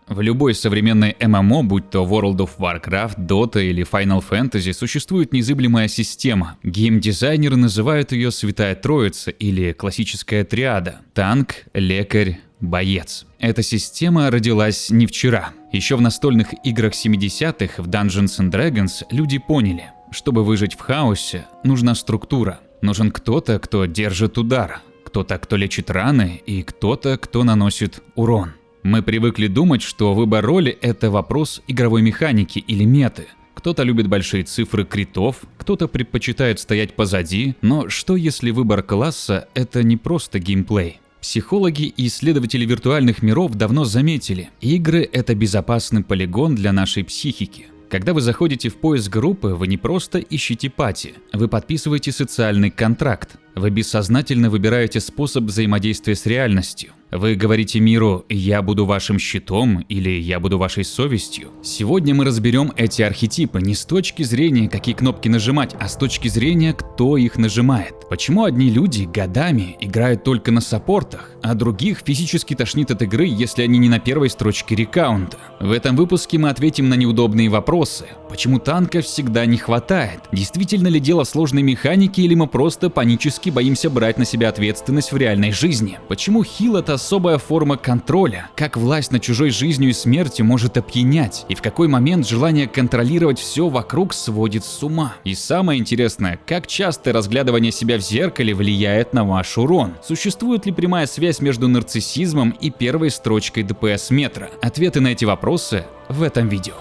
В любой современной ММО, будь то World of Warcraft, Dota или Final Fantasy, существует незыблемая система. Геймдизайнеры называют ее «Святая Троица» или «Классическая триада» – танк, лекарь, боец. Эта система родилась не вчера. Еще в настольных играх 70-х в Dungeons and Dragons люди поняли, чтобы выжить в хаосе, нужна структура. Нужен кто-то, кто держит удар, кто-то, кто лечит раны, и кто-то, кто наносит урон. Мы привыкли думать, что выбор роли – это вопрос игровой механики или меты. Кто-то любит большие цифры критов, кто-то предпочитает стоять позади, но что если выбор класса – это не просто геймплей? Психологи и исследователи виртуальных миров давно заметили, игры – это безопасный полигон для нашей психики. Когда вы заходите в поиск группы, вы не просто ищете пати, вы подписываете социальный контракт. Вы бессознательно выбираете способ взаимодействия с реальностью. Вы говорите миру «я буду вашим щитом» или «я буду вашей совестью». Сегодня мы разберем эти архетипы не с точки зрения, какие кнопки нажимать, а с точки зрения, кто их нажимает. Почему одни люди годами играют только на саппортах, а других физически тошнит от игры, если они не на первой строчке рекаунта? В этом выпуске мы ответим на неудобные вопросы. Почему танков всегда не хватает? Действительно ли дело в сложной механике, или мы просто панически боимся брать на себя ответственность в реальной жизни? Почему хил — это особая форма контроля? Как власть над чужой жизнью и смертью может опьянять? И в какой момент желание контролировать все вокруг сводит с ума? И самое интересное, как часто разглядывание себя в зеркале влияет на ваш урон? Существует ли прямая связь между нарциссизмом и первой строчкой ДПС метра? Ответы на эти вопросы в этом видео.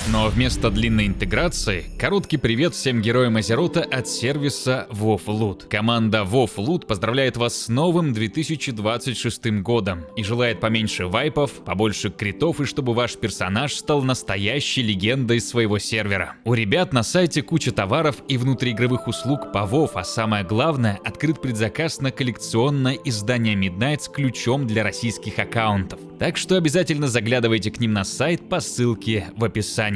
Но вместо длинной интеграции, короткий привет всем героям Азерота от сервиса WoW Loot. Команда WoW Loot поздравляет вас с новым 2026 годом и желает поменьше вайпов, побольше критов и чтобы ваш персонаж стал настоящей легендой своего сервера. У ребят на сайте куча товаров и внутриигровых услуг по WoW, а самое главное, открыт предзаказ на коллекционное издание Midnight с ключом для российских аккаунтов. Так что обязательно заглядывайте к ним на сайт по ссылке в описании.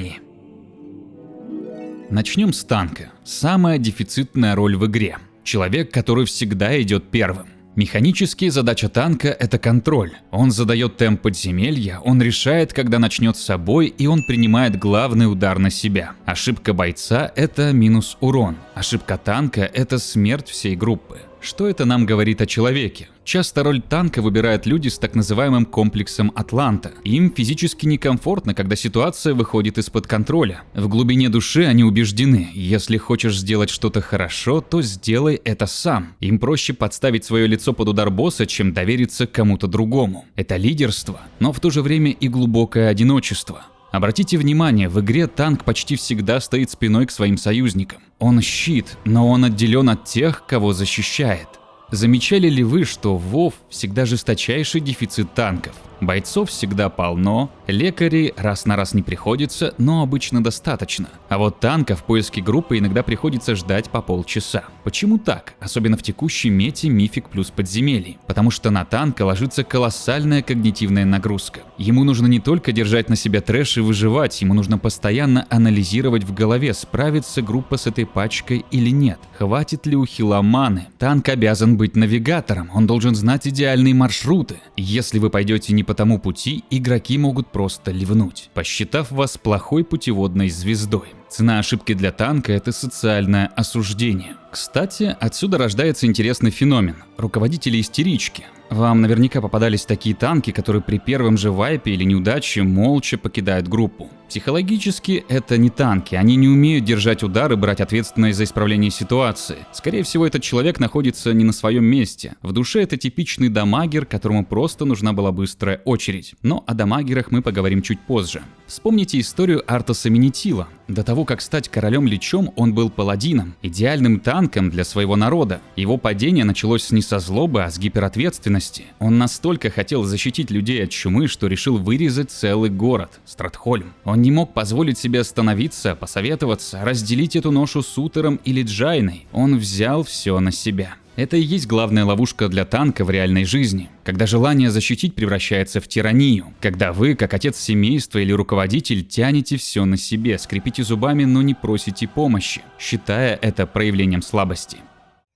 Начнем с танка. Самая дефицитная роль в игре. Человек, который всегда идет первым. Механически задача танка – это контроль. Он задает темп подземелья, он решает, когда начнется бой, и он принимает главный удар на себя. Ошибка бойца – это минус урон. Ошибка танка – это смерть всей группы. Что это нам говорит о человеке? Часто роль танка выбирают люди с так называемым комплексом Атланта. Им физически некомфортно, когда ситуация выходит из-под контроля. В глубине души они убеждены, если хочешь сделать что-то хорошо, то сделай это сам. Им проще подставить свое лицо под удар босса, чем довериться кому-то другому. Это лидерство, но в то же время и глубокое одиночество. Обратите внимание, в игре танк почти всегда стоит спиной к своим союзникам. Он щит, но он отделен от тех, кого защищает. Замечали ли вы, что в WoW всегда жесточайший дефицит танков? Бойцов всегда полно, лекарей раз на раз не приходится, но обычно достаточно. А вот танка в поиске группы иногда приходится ждать по полчаса. Почему так? Особенно в текущей мете мифик плюс подземелий. Потому что на танка ложится колоссальная когнитивная нагрузка. Ему нужно не только держать на себя трэш и выживать, ему нужно постоянно анализировать в голове, справится группа с этой пачкой или нет. Хватит ли у хила маны? Танк обязан быть навигатором, он должен знать идеальные маршруты. Если вы пойдете не по тому пути, игроки могут просто ливнуть, посчитав вас плохой путеводной звездой. Цена ошибки для танка – это социальное осуждение. Кстати, отсюда рождается интересный феномен – руководители-истерички. Вам наверняка попадались такие танки, которые при первом же вайпе или неудаче молча покидают группу. Психологически это не танки, они не умеют держать удар и брать ответственность за исправление ситуации. Скорее всего, этот человек находится не на своем месте. В душе это типичный дамагер, которому просто нужна была быстрая очередь. Но о дамагерах мы поговорим чуть позже. Вспомните историю Артаса Менетила. До того, как стать королем-личом, он был паладином, идеальным танком для своего народа. Его падение началось не со злобы, а с гиперответственности. Он настолько хотел защитить людей от чумы, что решил вырезать целый город – Стратхольм. Он не мог позволить себе остановиться, посоветоваться, разделить эту ношу с Утером или Джайной. Он взял все на себя. Это и есть главная ловушка для танка в реальной жизни. Когда желание защитить превращается в тиранию. Когда вы, как отец семейства или руководитель, тянете все на себе, скрипите зубами, но не просите помощи, считая это проявлением слабости.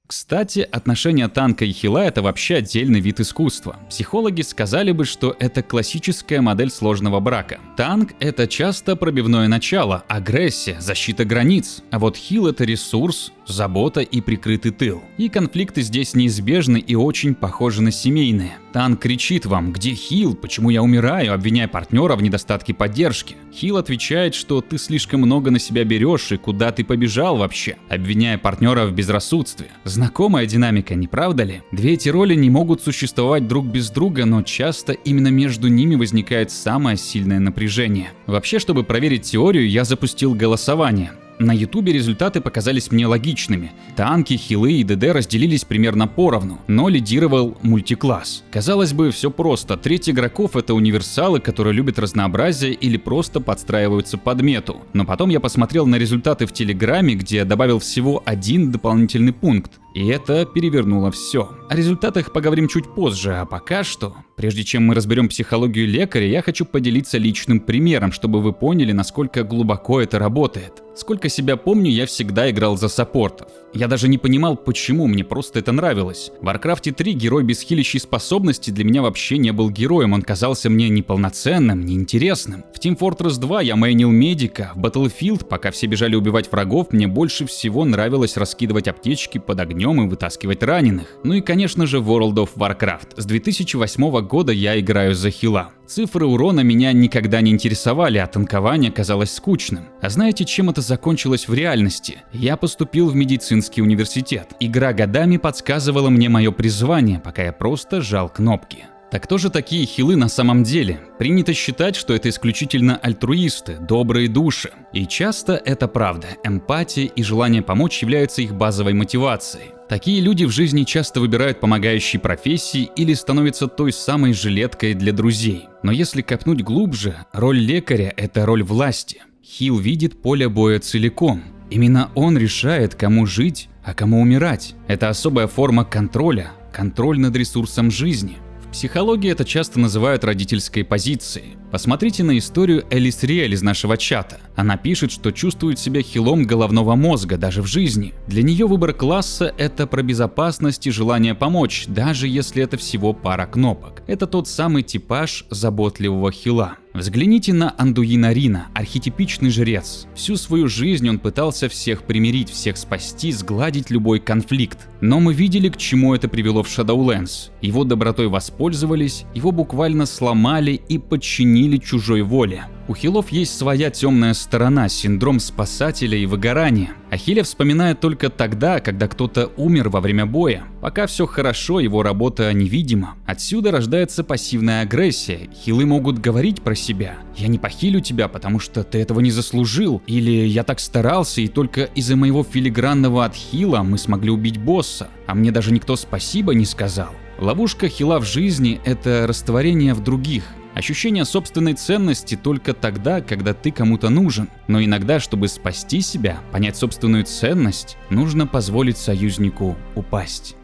Кстати, отношения танка и хила — это вообще отдельный вид искусства. Психологи сказали бы, что это классическая модель сложного брака. Танк — это часто пробивное начало, агрессия, защита границ, а вот хил — это ресурс, забота и прикрытый тыл. И конфликты здесь неизбежны и очень похожи на семейные. Танк кричит вам: «Где хил? Почему я умираю?», обвиняя партнера в недостатке поддержки. Хил отвечает, что ты слишком много на себя берешь и куда ты побежал вообще, обвиняя партнера в безрассудстве. Знакомая динамика, не правда ли? Две эти роли не могут существовать друг без друга, но часто именно между ними возникает самое сильное напряжение. Вообще, чтобы проверить теорию, я запустил голосование. На ютубе результаты показались мне логичными. Танки, хилы и ДД разделились примерно поровну, но лидировал мультикласс. Казалось бы, все просто. Треть игроков — это универсалы, которые любят разнообразие или просто подстраиваются под мету. Но потом я посмотрел на результаты в Телеграме, где добавил всего один дополнительный пункт. И это перевернуло все. О результатах поговорим чуть позже, а пока что, прежде чем мы разберем психологию лекаря, я хочу поделиться личным примером, чтобы вы поняли, насколько глубоко это работает. Сколько себя помню, я всегда играл за саппортов. Я даже не понимал, почему, мне просто это нравилось. В Warcraft 3 герой без хилящей способности для меня вообще не был героем, он казался мне неполноценным, неинтересным. В Team Fortress 2 я мейнил медика, в Battlefield, пока все бежали убивать врагов, мне больше всего нравилось раскидывать аптечки под огнем и вытаскивать раненых. Ну и конечно же World of Warcraft. С 2008 года я играю за хила. Цифры урона меня никогда не интересовали, а танкование казалось скучным. А знаете, чем это закончилось в реальности? Я поступил в медицинский университет. Игра годами подсказывала мне мое призвание, пока я просто жал кнопки. Так кто же такие хилы на самом деле? Принято считать, что это исключительно альтруисты, добрые души. И часто это правда. Эмпатия и желание помочь являются их базовой мотивацией. Такие люди в жизни часто выбирают помогающие профессии или становятся той самой жилеткой для друзей. Но если копнуть глубже, роль лекаря – это роль власти. Хил видит поле боя целиком. Именно он решает, кому жить, а кому умирать. Это особая форма контроля, контроль над ресурсом жизни. В психологии это часто называют родительской позицией. Посмотрите на историю Элис Риэль из нашего чата. Она пишет, что чувствует себя хилом головного мозга даже в жизни. Для нее выбор класса – это про безопасность и желание помочь, даже если это всего пара кнопок. Это тот самый типаж заботливого хила. Взгляните на Андуина Рина, архетипичный жрец. Всю свою жизнь он пытался всех примирить, всех спасти, сгладить любой конфликт. Но мы видели, к чему это привело в Shadowlands. Его добротой воспользовались, его буквально сломали и подчинили чужой воле. У хилов есть своя темная сторона, синдром спасателя и выгорания. О хиле вспоминают только тогда, когда кто-то умер во время боя. Пока все хорошо, его работа невидима. Отсюда рождается пассивная агрессия. Хилы могут говорить про себя: «Я не похилю тебя, потому что ты этого не заслужил», или «Я так старался, и только из-за моего филигранного отхила мы смогли убить босса, а мне даже никто спасибо не сказал». Ловушка хила в жизни – это растворение в других. Ощущение собственной ценности только тогда, когда ты кому-то нужен. Но иногда, чтобы спасти себя, понять собственную ценность, нужно позволить союзнику упасть.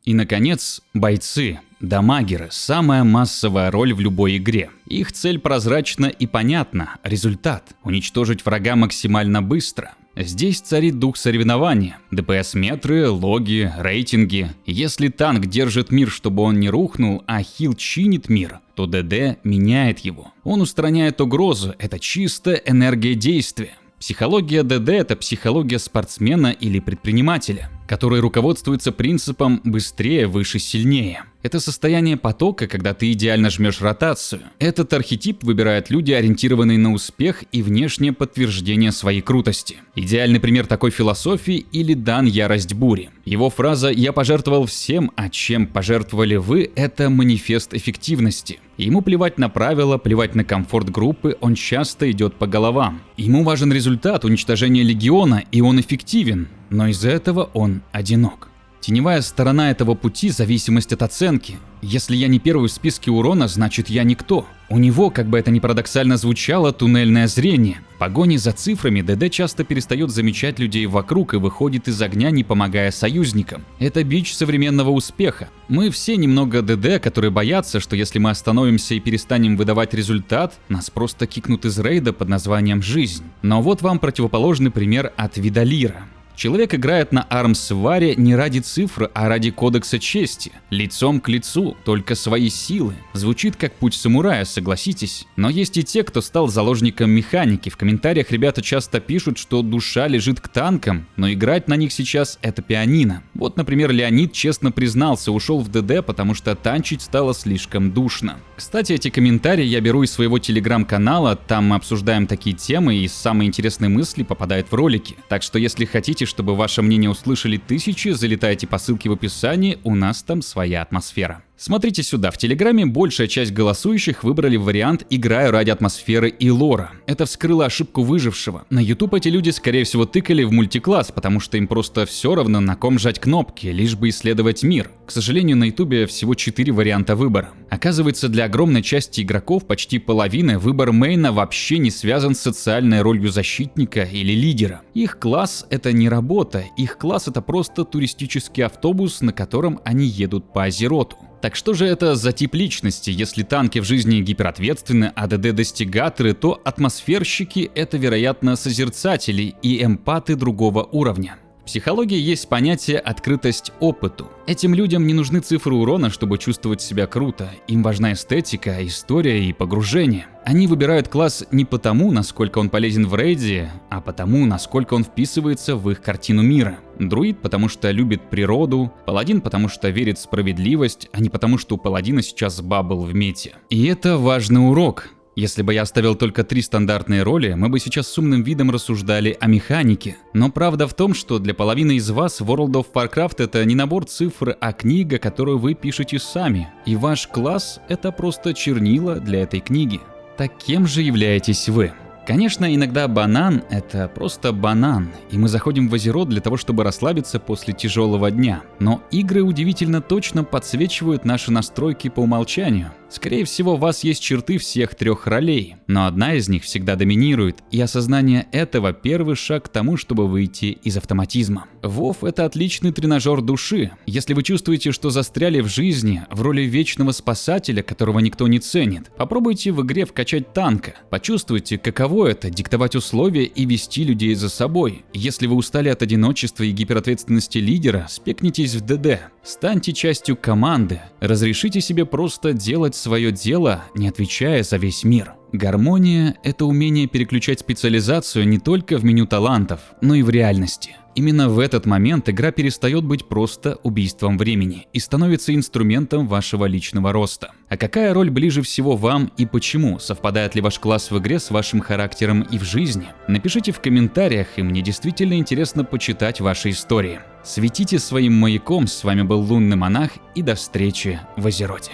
И, наконец, бойцы. Дамагеры – самая массовая роль в любой игре. Их цель прозрачна и понятна. Результат – уничтожить врага максимально быстро. Здесь царит дух соревнования. ДПС-метры, логи, рейтинги. Если танк держит мир, чтобы он не рухнул, а хил чинит мир, то ДД меняет его. Он устраняет угрозу, это чистая энергия действия. Психология ДД – это психология спортсмена или предпринимателя, который руководствуется принципом «быстрее, выше, сильнее». Это состояние потока, когда ты идеально жмешь ротацию. Этот архетип выбирают люди, ориентированные на успех и внешнее подтверждение своей крутости. Идеальный пример такой философии – Илидан Ярость Бури. Его фраза «Я пожертвовал всем, а чем пожертвовали вы» – это манифест эффективности. Ему плевать на правила, плевать на комфорт группы, он часто идет по головам. Ему важен результат уничтожения легиона, и он эффективен, но из-за этого он одинок. Теневая сторона этого пути – зависимость от оценки. Если я не первый в списке урона, значит я никто. У него, как бы это ни парадоксально звучало, туннельное зрение. В погоне за цифрами ДД часто перестает замечать людей вокруг и выходит из огня, не помогая союзникам. Это бич современного успеха. Мы все немного ДД, которые боятся, что если мы остановимся и перестанем выдавать результат, нас просто кикнут из рейда под названием «Жизнь». Но вот вам противоположный пример от Видалира. Человек играет на армсваре не ради цифр, а ради кодекса чести. Лицом к лицу, только свои силы. Звучит как путь самурая, согласитесь. Но есть и те, кто стал заложником механики. В комментариях ребята часто пишут, что душа лежит к танкам, но играть на них сейчас это пианино. Вот, например, Леонид честно признался, ушел в ДД, потому что танчить стало слишком душно. Кстати, эти комментарии я беру из своего телеграм-канала, там мы обсуждаем такие темы и самые интересные мысли попадают в ролики. Так что если хотите, чтобы ваше мнение услышали тысячи, залетайте по ссылке в описании, у нас там своя атмосфера. Смотрите сюда, в Телеграме большая часть голосующих выбрали вариант «Играю ради атмосферы и лора». Это вскрыло ошибку выжившего. На YouTube эти люди, скорее всего, тыкали в мультикласс, потому что им просто все равно, на ком жать кнопки, лишь бы исследовать мир. К сожалению, на YouTube всего 4 варианта выбора. Оказывается, для огромной части игроков, почти половины, выбор мейна вообще не связан с социальной ролью защитника или лидера. Их класс — это не работа, их класс — это просто туристический автобус, на котором они едут по Азероту. Так что же это за тип личности? Если танки в жизни гиперответственны, а ДД достигаторы, то атмосферщики — это, вероятно, созерцатели и эмпаты другого уровня. В психологии есть понятие «открытость опыту». Этим людям не нужны цифры урона, чтобы чувствовать себя круто. Им важна эстетика, история и погружение. Они выбирают класс не потому, насколько он полезен в рейде, а потому, насколько он вписывается в их картину мира. Друид, потому что любит природу, паладин, потому что верит в справедливость, а не потому, что у паладина сейчас бабл в мете. И это важный урок. Если бы я оставил только 3 стандартные роли, мы бы сейчас с умным видом рассуждали о механике. Но правда в том, что для половины из вас World of Warcraft это не набор цифр, а книга, которую вы пишете сами. И ваш класс — это просто чернила для этой книги. Так кем же являетесь вы? Конечно, иногда банан — это просто банан, и мы заходим в Азерот для того, чтобы расслабиться после тяжелого дня. Но игры удивительно точно подсвечивают наши настройки по умолчанию. Скорее всего, у вас есть черты всех 3 ролей, но одна из них всегда доминирует, и осознание этого — первый шаг к тому, чтобы выйти из автоматизма. WoW — это отличный тренажер души. Если вы чувствуете, что застряли в жизни, в роли вечного спасателя, которого никто не ценит, попробуйте в игре вкачать танка. Почувствуйте, каково это — диктовать условия и вести людей за собой. Если вы устали от одиночества и гиперответственности лидера, спекнитесь в ДД. Станьте частью команды. Разрешите себе просто делать свое дело, не отвечая за весь мир. Гармония — это умение переключать специализацию не только в меню талантов, но и в реальности. Именно в этот момент игра перестает быть просто убийством времени и становится инструментом вашего личного роста. А какая роль ближе всего вам и почему? Совпадает ли ваш класс в игре с вашим характером и в жизни? Напишите в комментариях, и мне действительно интересно почитать ваши истории. Светите своим маяком, с вами был Лунный Монах, и до встречи в Азероте.